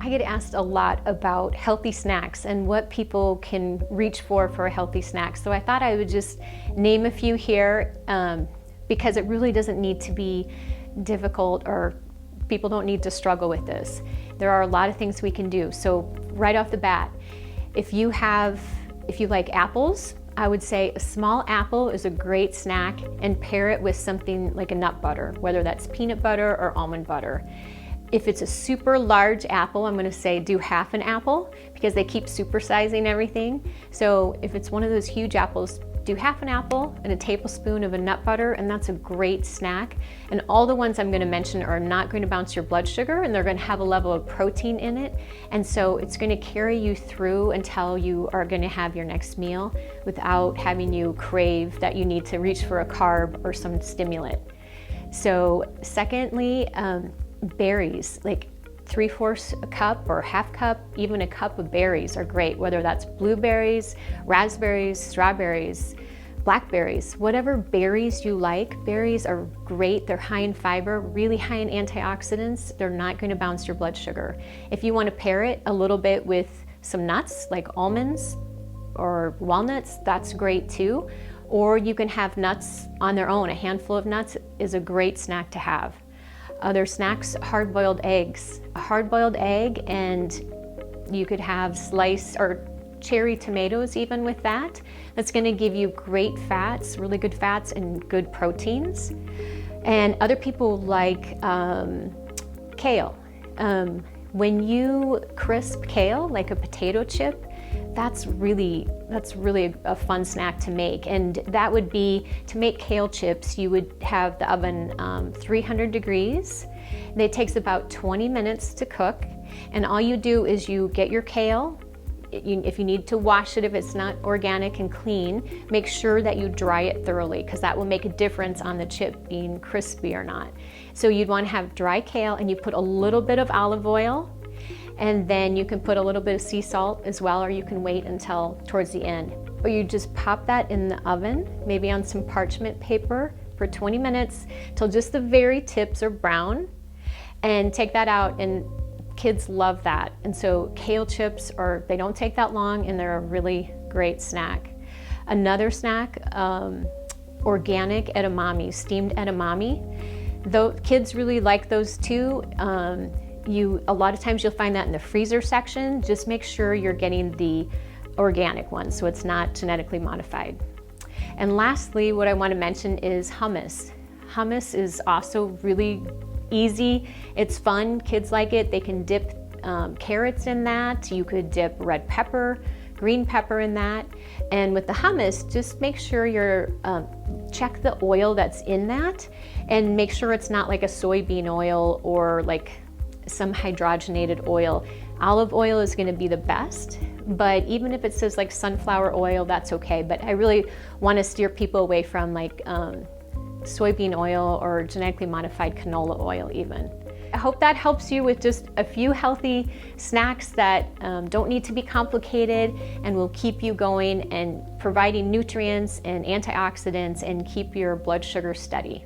I get asked a lot about healthy snacks and what people can reach for a healthy snack. So I thought I would just name a few here because it really doesn't need to be difficult, or people don't need to struggle with this. There are a lot of things we can do. So right off the bat, if you like apples, I would say a small apple is a great snack, and pair it with something like a nut butter, whether that's peanut butter or almond butter. If it's a super large apple, I'm gonna say do half an apple because they keep supersizing everything. So if it's one of those huge apples, do half an apple and a tablespoon of a nut butter, and that's a great snack. And all the ones I'm gonna mention are not going to bounce your blood sugar, and they're gonna have a level of protein in it. And so it's gonna carry you through until you are gonna have your next meal without having you crave that you need to reach for a carb or some stimulant. So secondly, berries, like 3/4 a cup or half cup, even a cup of berries are great, whether that's blueberries, raspberries, strawberries, blackberries, whatever berries you like. Berries are great. They're high in fiber, really high in antioxidants. They're not going to bounce your blood sugar. If you want to pair it a little bit with some nuts like almonds or walnuts, that's great too. Or you can have nuts on their own. A handful of nuts is a great snack to have. Other snacks, hard-boiled eggs. A hard-boiled egg, and you could have sliced or cherry tomatoes even with that. That's gonna give you great fats, really good fats and good proteins. And other people like kale. When you crisp kale, like a potato chip, that's really a fun snack to make. And that would be, to make kale chips, you would have the oven 300 degrees. And it takes about 20 minutes to cook. And all you do is you get your kale. If you need to wash it, if it's not organic and clean, make sure that you dry it thoroughly, because that will make a difference on the chip being crispy or not. So you'd want to have dry kale, and you put a little bit of olive oil, and then you can put a little bit of sea salt as well, or you can wait until towards the end. But you just pop that in the oven, maybe on some parchment paper for 20 minutes till just the very tips are brown, and take that out, and kids love that. And so kale chips they don't take that long, and they're a really great snack. Another snack, organic edamame, steamed edamame. Though kids really like those too. A lot of times you'll find that in the freezer section. Just make sure you're getting the organic one, so it's not genetically modified. And lastly, what I want to mention is hummus. Hummus is also really easy. It's fun. Kids like it. They can dip carrots in that. You could dip red pepper, green pepper in that. And with the hummus, just make sure you're check the oil that's in that, and make sure it's not like a soybean oil or like some hydrogenated oil. Olive oil is going to be the best, but even if it says like sunflower oil, that's okay. But I really want to steer people away from like soybean oil or genetically modified canola oil even. I hope that helps you with just a few healthy snacks that don't need to be complicated and will keep you going and providing nutrients and antioxidants and keep your blood sugar steady.